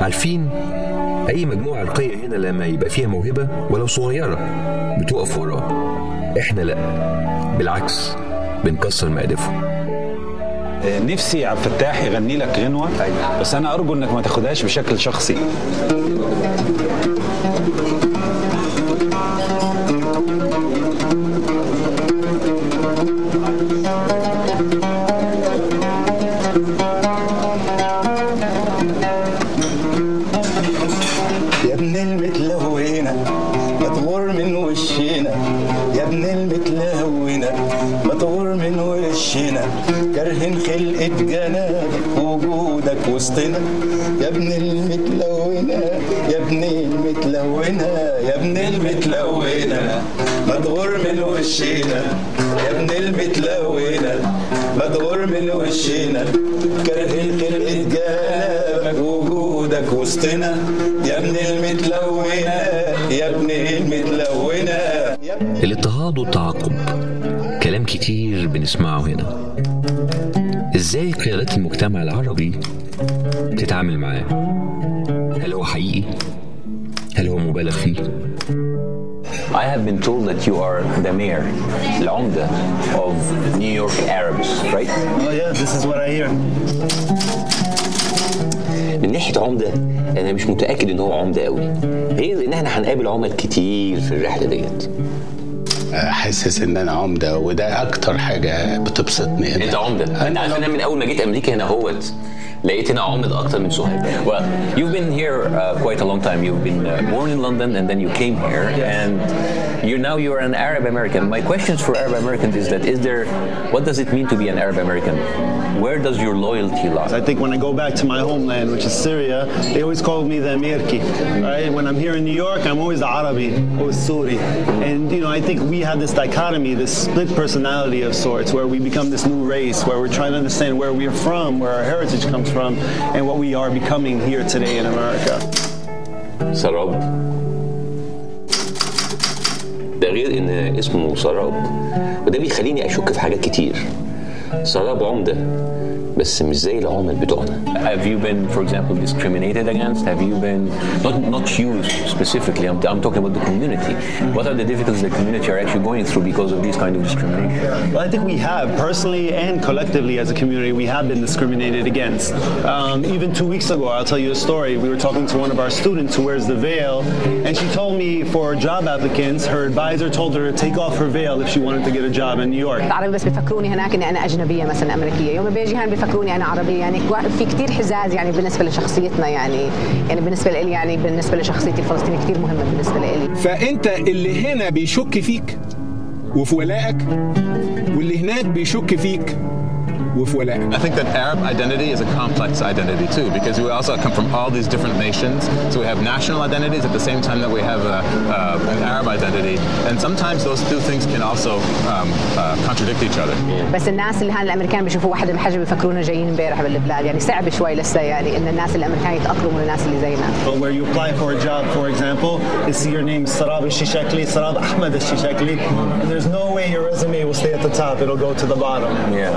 عارفين أي مجموعة عرقية هنا لما يبقى فيها موهبة ولو صغيرة بتقف وراها. إحنا لأ، بالعكس بنكسر مقادفهم. نفسي عبد الفتاح يغني لك غنوة، بس أنا أرجو إنك ما تاخدهاش بشكل شخصي. يا ابن المتلونة ما تغور من وشنا، يا ابن المتلونة ما تغور من وشنا، كرهن خلقة جنابك وجودك وسطنا، يا ابن المتلونة يا ابن المتلونة يا ابن المتلونة ما تغور من وشنا، يا ابن المتلونة ما تغور من وشنا، كرهن خلقة جنابك وجودك وسطنا، يا ابن المتلونة يا ابن المتلونة. الاضطهاد والتعقب كلام كتير بنسمعه هنا. ازاي قيادات المجتمع العربي بتتعامل معاه؟ هل هو حقيقي؟ هل هو مبالغ فيه؟ I have been told that you are the mayor, العمدة of New York Arabs, right? Oh yeah, this is what I hear. من ناحية عمدة أنا مش متأكد إن هو عمدة قوي، غير إن إحنا هنقابل عمل كتير في الرحلة ديت. حاسس ان انا عمده، وده اكتر حاجه بتبسطني. انت عمده؟ انت عارف انا من اول ما جيت امريكا هنا هوت لقيت هنا عمد اكتر من سهيل. Well, you've been here quite a long time. You've been born in London and then you came here, and you're an Arab American. My questions for Arab Americans is that what does it mean to be an Arab American? Where does your loyalty lie? I think when I go back to my homeland, which is Syria, they always call me the Amirki. Right? When I'm here in New York, I'm always the Arabi, always Suri. And I think we have this dichotomy, this split personality of sorts, where we become this new race, where we're trying to understand where we're from, where our heritage comes from, and what we are becoming here today in America. سراب. ده غير ان اسمه سراب، وده بيخليني اشك في حاجات كتير. سراب عمدة بس مش زي العمل بتوعنا. Have you been, for example, discriminated against? Have you been not you specifically? I'm talking about the community. What are the difficulties the community are actually going through because of these kind of discrimination? Well, I think we have personally and collectively as a community we have been discriminated against. Even 2 weeks ago, I'll tell you a story. We were talking to one of our students who wears the veil, and she told me for job applicants, her advisor told her to take off her veil if she wanted to get a job in New York. العربي بس بيفكروني هناك اني انا اجنبيه مثلا امريكيه، يوم بيجي هون بيفكروني انا عربيه، يعني في كثير حزاز يعني بالنسبه لشخصيتنا، يعني بالنسبه لي، يعني بالنسبه لشخصيتي الفلسطينيه كثير مهمه بالنسبه لي. فانت اللي هنا بيشك فيك وفي ولائك، واللي هناك بيشك فيك وفي ولائك. I think that Arab identity is a complex identity too, because we also come from all these different nations. So we have national identities at the same time that we have an Arab identity, and sometimes those two things can also contradict each other. بس الناس اللي هان الامريكان بيشوفوا واحد بحجم بيفكرونا جايين امبارح بالبلاد، يعني صعب شوي لسه يعني ان الناس الامريكان يتاقلموا للناس اللي زينا. Where you apply for a job, for example, you see your name Sarab al-Shishakli, Sarab Ahmed al-Shishakli, and there's no way your resume will stay at the top. It'll go to the bottom.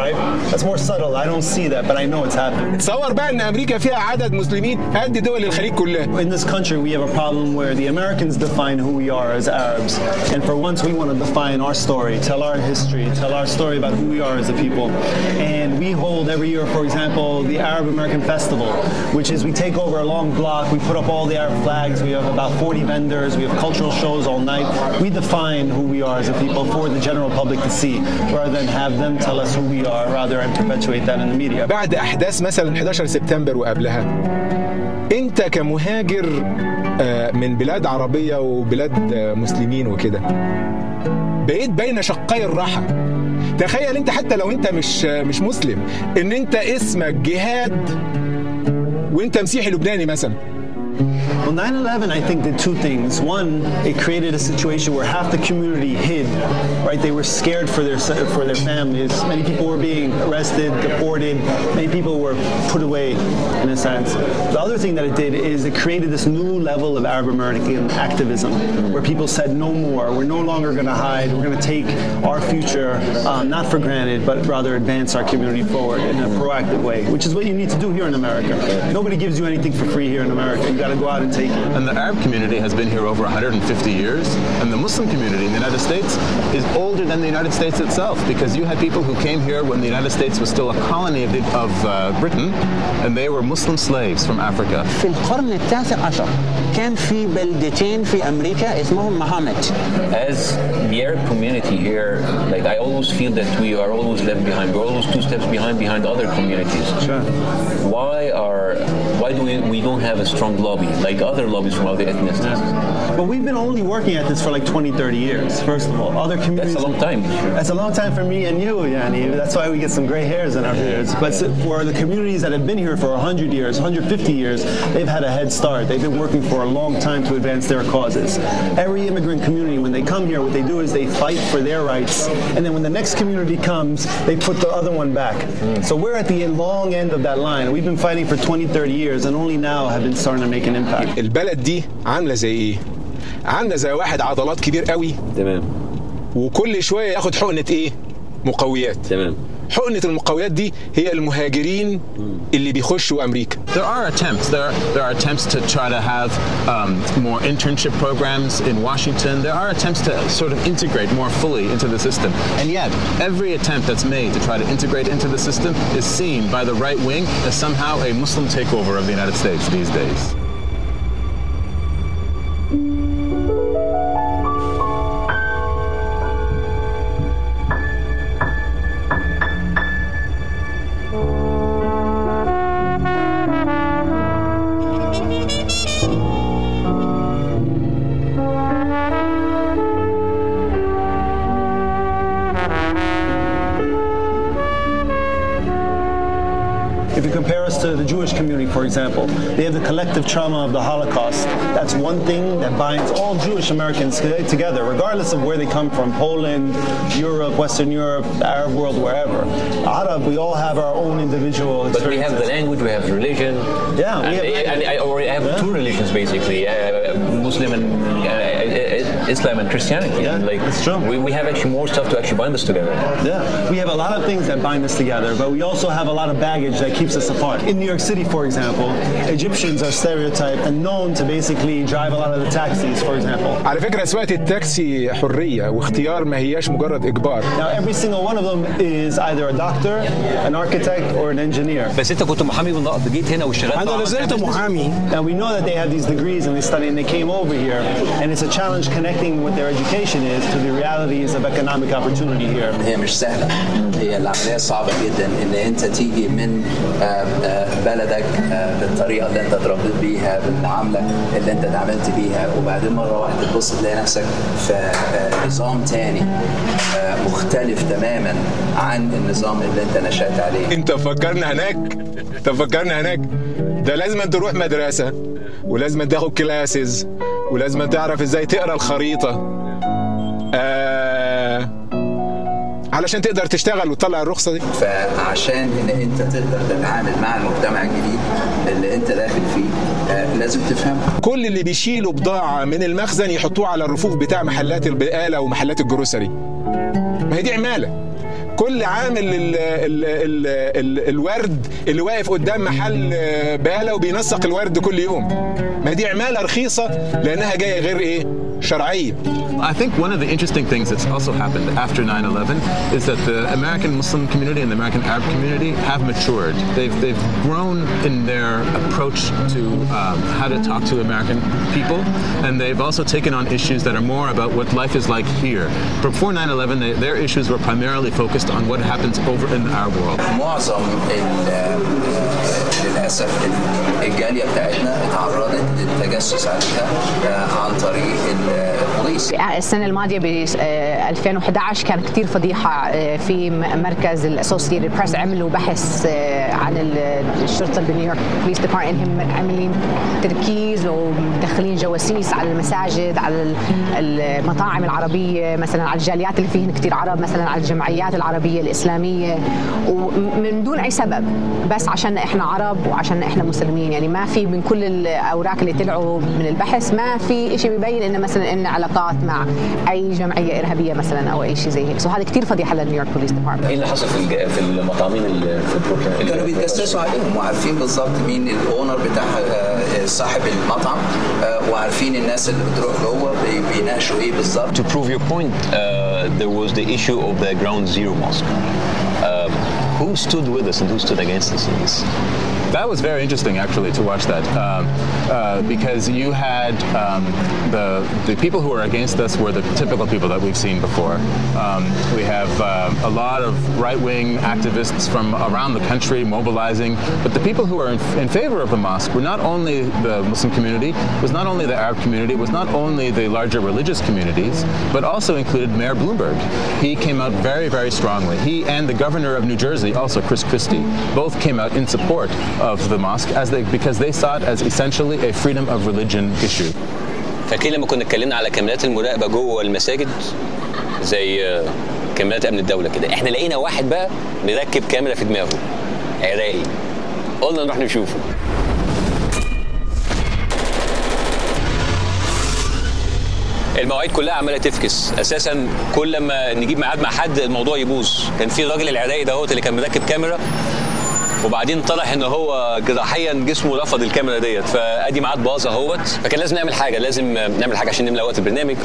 Right? That's more subtle. I don't see that, but I know it's happening. تصور بقى ان امريكا فيها عدد مسلمين قد دول الخليج كلها. In this country we have a problem where the Americans define who we are as Arabs, and for once we want to define our story, tell our history, tell our story about who we are as a people. And we hold every year, for example, the Arab American Festival, which is we take over a long block, we put up all the Arab flags, we have about 40 vendors, we have cultural shows all night. We define who we are as a people for the general public to see, rather than have them tell us who we are, rather and perpetuate that in the media. بعد احداث مثلا 11 سبتمبر وقبلها، انت كمهاجر من بلاد عربيه وبلاد مسلمين وكده بقيت بين شقي الراحه. تخيل انت حتى لو انت مش مسلم، ان انت اسمك جهاد وانت مسيحي لبناني مثلا، Well, 9/11, I think, did two things. One, it created a situation where half the community hid, right? They were scared for their families. Many people were being arrested, deported. Many people were put away, in a sense. The other thing that it did is it created this new level of Arab American activism, where people said, no more. We're no longer going to hide. We're going to take our future not for granted, but rather advance our community forward in a proactive way, which is what you need to do here in America. Nobody gives you anything for free here in America. You got to go out and take it. And the Arab community has been here over 150 years, and the Muslim community in the United States is older than the United States itself, because you had people who came here when the United States was still a colony of Britain, and they were Muslim slaves from Africa. في القرن التاسع عشر كان في بلدتين في أمريكا اسمهم محمد. As the Arab community here, like I always feel that we are always left behind. We're always two steps behind other communities. Sure. Why do we don't have a strong lobby like other lobbies from other ethnicities? But we've been only working at this for like 20, 30 years, first of all. Other communities... That's a long time. That's a long time for me and you, Yani. That's why we get some gray hairs in our beards. But for the communities that have been here for 100 years, 150 years, they've had a head start. They've been working for a long time to advance their causes. Every immigrant community, when they come here, what they do is they fight for their rights. And then when the next community comes, they put the other one back. So we're at the long end of that line. We've been fighting for 20, 30 years and only now have been starting to make an impact. البلد دي عاملة زي ايه؟ عاملة زي واحد عضلات كبير قوي. تمام. وكل شوية ياخد حقنة ايه؟ مقويات. تمام. حقنة المقويات دي هي المهاجرين اللي بيخشوا أمريكا. There are attempts to try to have more internship programs in Washington. There are attempts to sort of integrate more fully into the system. And yet, every attempt that's made to try to integrate into the system is seen by the right wing as somehow a Muslim takeover of the United States these days. If you compare us to the Jewish community, for example, they have the collective trauma of the Holocaust. That's one thing that binds all Jewish Americans together, regardless of where they come from, Poland, Europe, Western Europe, the Arab world, wherever. Arab, we all have our own individual experiences. But we have the language, we have religion. Yeah. I have two religions, basically, Muslim and Islam and Christianity. Yeah, like, that's true. We have actually more stuff to actually bind us together. Yeah, we have a lot of things that bind us together, but we also have a lot of baggage that keeps us apart. In New York City, for example, Egyptians are stereotyped and known to basically drive a lot of the taxis, for example. على فكرة سواقة التاكسي حرية واختيار ما هياش مجرد إجبار. Now every single one of them is either a doctor, an architect, or an engineer. بس أنت كنت محامي بالنقد جيت هنا واشتغلت. أنا لازلت محامي. Now we know that they have these degrees and they study and they came over here, and it's a challenge connecting what their education is to the realities of economic opportunity here. هي مش سهلة. هي العملية صعبة جدا إن أنت تيجي من بلدك بالطريقة اللي أنت اتربيت بيها بالمعاملة اللي أنت اتعاملت بيها وبعدين مرة واحدة تبص تلاقي نفسك في نظام تاني مختلف تماما عن النظام اللي أنت نشأت عليه. أنت فكرنا هناك ده لازم تروح مدرسة ولازم تاخد كلاسز ولازم تعرف ازاي تقرا الخريطة علشان تقدر تشتغل وتطلع الرخصة دي. فعشان ان انت تقدر تتعامل مع المجتمع الجديد اللي انت داخل فيه لازم تفهم. كل اللي بيشيلوا بضاعة من المخزن يحطوه على الرفوف بتاع محلات البقالة ومحلات الجروسري. ما هي دي عمالة. كل عامل الورد اللي واقف قدام محل بقالة وبينسق الورد كل يوم. ما دي عمالة رخيصة لأنها جاية غير إيه؟ شرعية. I think one of the interesting things that's also happened after 9/11 is that the American Muslim community and the American Arab community have matured. They've grown in their approach to how to talk to American people, and they've also taken on issues that are more about what life is like here. Before 9/11, their issues were primarily focused on what happens over in the Arab world. معظم للاسف الجاليه بتاعتنا اتعرضت للتجسس عليها عن طريق البوليس. السنه الماضيه ب 2011 كان كثير فضيحه في مركز الاسوسييتد بريس، عملوا بحث عن الشرطه بنيويورك بوليس ديبارتمنت، هم عاملين تركيز ومدخلين جواسيس على المساجد، على المطاعم العربيه، مثلا على الجاليات اللي فيهن كثير عرب، مثلا على الجمعيات العربيه الاسلاميه، ومن دون اي سبب، بس عشان احنا عرب وعشان احنا مسلمين. يعني ما في من كل الاوراق اللي طلعوا من البحث ما في شيء بيبين انه مثلا ان علاقات مع اي جمعيه ارهابيه مثلا او اي شيء زي هيك. هذا كثير فضيحه للنيويورك بوليس ديبارتمنت. ايه اللي حصل في المطاعمين اللي في بروكلين؟ كانوا بيتجسسوا عليهم وعارفين بالظبط مين الاونر بتاع صاحب المطعم، وعارفين الناس اللي بتروح جوه بيناقشوا ايه بالظبط. To prove your point, there was the issue of the Ground Zero mosque. Who stood with us and who stood against us in this? That was very interesting, actually, to watch that, because you had the people who were against us were the typical people that we've seen before. We have a lot of right-wing activists from around the country mobilizing, but the people who are in favor of the mosque were not only the Muslim community, was not only the Arab community, was not only the larger religious communities, but also included Mayor Bloomberg. He came out very, very strongly. He and the governor of New Jersey, also Chris Christie, both came out in support of the mosque because they saw it as essentially a freedom of religion issue. فاكرين لما كنا اتكلمنا على كاميرات المراقبه جوه المساجد زي كاميرات امن الدوله كده، احنا لقينا واحد بقى مركب كاميرا في دماغه عراقي، قلنا نروح نشوفه. المواعيد كلها عماله تفكس، اساسا كل ما نجيب ميعاد مع حد الموضوع يبوظ. كان في الراجل العراقي دهوت اللي كان مركب كاميرا، وبعدين طلع ان هو جراحيا جسمه رفض الكاميرا ديت، فادي ميعاد باظ اهوت. فكان لازم نعمل حاجه، لازم نعمل حاجه عشان نملى وقت البرنامج.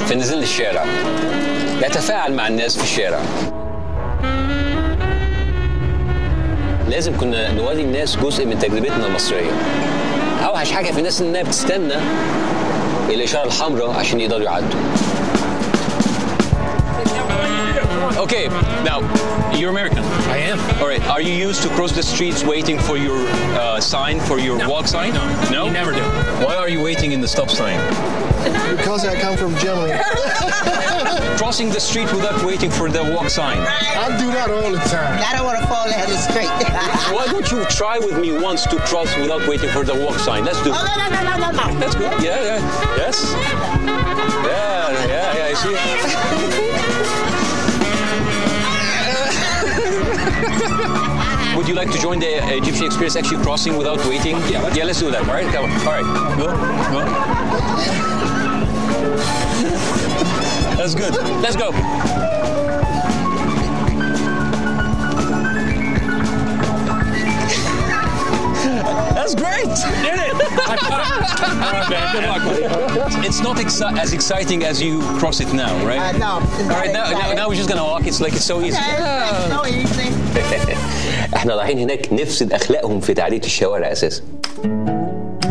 فنزل الشارع نتفاعل مع الناس في الشارع. لازم كنا نوري الناس جزء من تجربتنا المصريه. اوحش حاجه في الناس انها بتستنى الاشاره الحمراء عشان يقدروا يعدوا. Okay, now, you're American. I am. All right, are you used to cross the streets waiting for your sign, for your walk sign? No? You never do. Why are you waiting in the stop sign? Because I come from Germany. Crossing the street without waiting for the walk sign. I do that all the time. I don't want to fall down the street. Why don't you try with me once to cross without waiting for the walk sign? Let's do it. No. That's good. Yeah. Yes. Yeah, I see. Would you like to join the Egyptian experience, actually crossing without waiting? Yeah, let's do that. All right, come on. All right, go. That's good. Let's go. That's great. Did it? All right, man. Good luck with it. It's not as exciting as you cross it now, right? No. All right, now we're just gonna walk. It's so easy. It's so easy. احنا رايحين هناك نفسد اخلاقهم في تعدية الشوارع اساسا.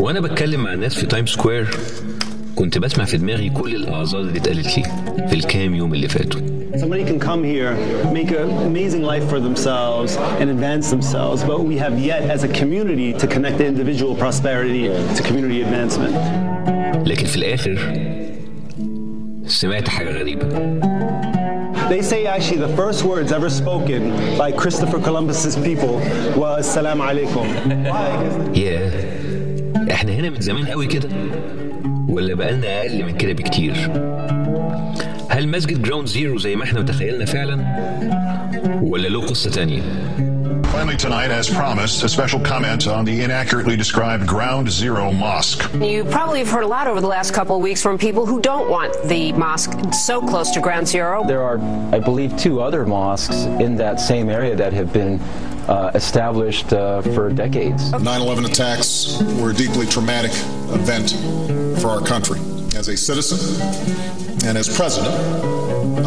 وانا بتكلم مع الناس في تايم سكوير كنت بسمع في دماغي كل الاعذار اللي اتقالت لي في الكام يوم اللي فاتوا. Somebody can come here, make an amazing life for themselves and advance themselves, but we have yet as a community to connect the individual prosperity to community advancement. لكن في الآخر سمعت حاجة غريبة. They say actually the first words ever spoken by Christopher Columbus's people was "Salam alaikum." احنا هنا من زمان قوي كده ولا بقالنا اقل من كده بكتير؟ هل مسجد جراوند زيرو زي ما احنا متخيلنا فعلا ولا له قصة تانية؟ Finally tonight, as promised, a special comment on the inaccurately described Ground Zero Mosque. You probably have heard a lot over the last couple of weeks from people who don't want the mosque so close to Ground Zero. There are, I believe, 2 other mosques in that same area that have been established for decades. 9/11 attacks were a deeply traumatic event for our country. As a citizen and as president,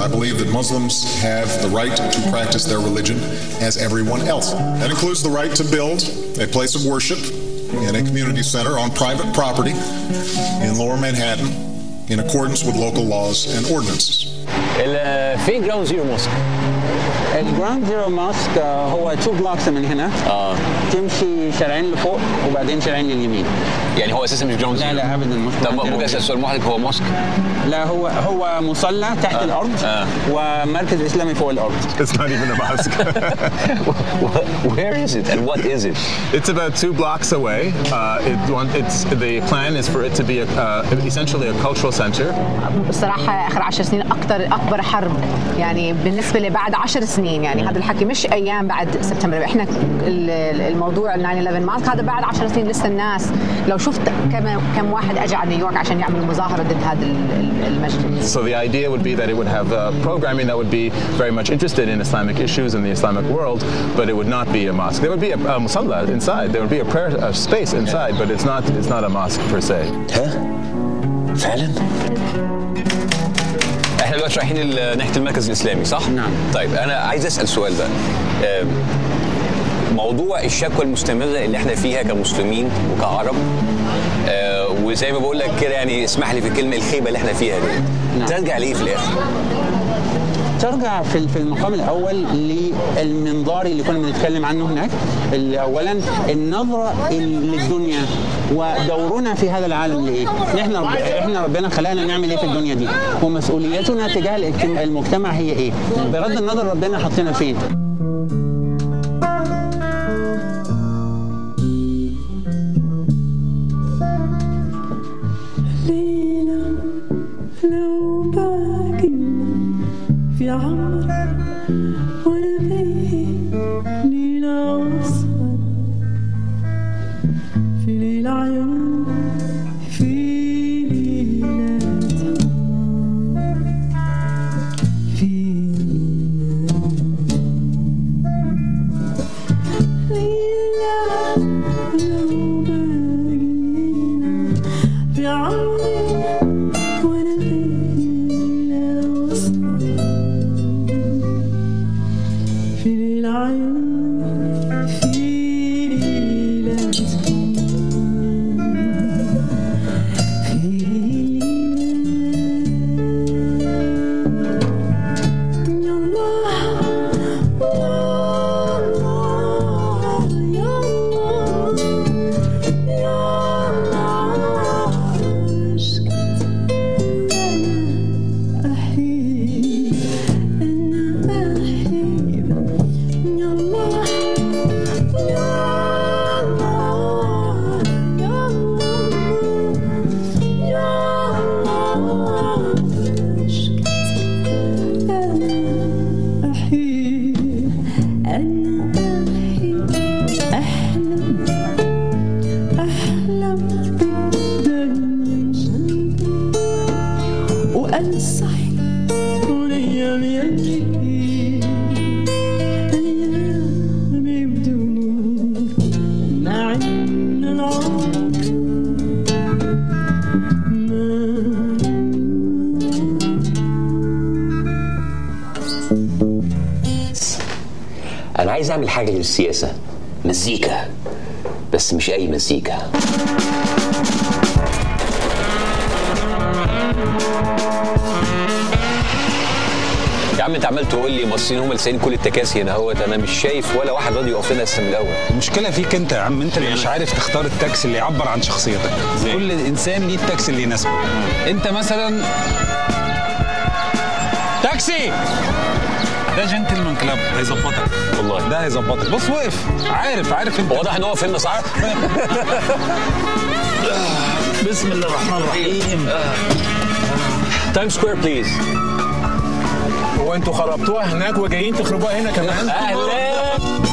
I believe that Muslims have the right to practice their religion as everyone else. That includes the right to build a place of worship in a community center on private property in Lower Manhattan in accordance with local laws and ordinances. فين جراوند زيرو موسك؟ الجراوند زيرو موسك هو 2 blocks من هنا. بتمشي شارعين لفوق وبعدين شارعين لليمين. يعني هو اساسا مش جراوند زيرو؟ لا ابدا مش. طب ممكن اسال سؤال محرج، هو موسك؟ لا هو مصلى تحت الارض ومركز اسلامي فوق الارض. It's not even a mosque. Where is it and what is it? It's about 2 blocks away. The plan is for it to be essentially a cultural center. بصراحة آخر 10 سنين أكبر حرب يعني بالنسبة لي بعد 10 سنين، يعني هذا الحكي مش أيام بعد سبتمبر، إحنا الموضوع 9/11 ماسك هذا بعد 10 سنين لسه الناس لو شفت كم واحد أجى على نيويورك عشان يعملوا مظاهرة ضد هذا المسجد. So the idea would be that it would have programming that would be very much interested in Islamic issues in the Islamic world, but it would not be a mosque. There would be a musalla inside. There would be a prayer space inside, but it's not a mosque per se. فعلا؟ احنا دلوقتي رايحين ناحيه المركز الاسلامي صح؟ نعم. طيب انا عايز اسال سؤال بقى. موضوع الشكوى المستمره اللي احنا فيها كمسلمين وكعرب، وزي ما بقول لك كده يعني اسمح لي في الكلمه الخيبه اللي احنا فيها دي، نعم. ترجع ليه في الاخر؟ ترجع في المقام الاول للمنظار اللي كنا بنتكلم عنه هناك، اللي اولا النظره للدنيا ودورنا في هذا العالم لايه؟ احنا ربنا خلقنا نعمل ايه في الدنيا دي؟ ومسؤوليتنا تجاه المجتمع هي ايه؟ بغض النظر ربنا حطنا فين. في عمر ولا فيه ليلة وصل في ليلة عيون في ليلة في ليلة لو باقي في عمر انا عايز اعمل حاجه للسياسه، مزيكا، بس مش اي مزيكا. يا عم انت عمال تقول لي المصريين هم اللي سايقين كل التكاسي هنا اهوت، انا مش شايف ولا واحد راضي يقف لنا من الاول. المشكله فيك انت يا عم، انت اللي مش عارف تختار التاكسي اللي يعبر عن شخصيتك. كل انسان ليه التاكسي اللي يناسبه. انت مثلا تاكسي ده جنتلمان كلاب هيظبطك والله، ده هيظبطك. بص وقف، عارف انت واضح ان هو فيلم صح. بسم الله الرحمن الرحيم. تايم سكوير بليز. هو انتوا خربتوها هناك وجايين تخربوها هنا كمان؟ اهلا.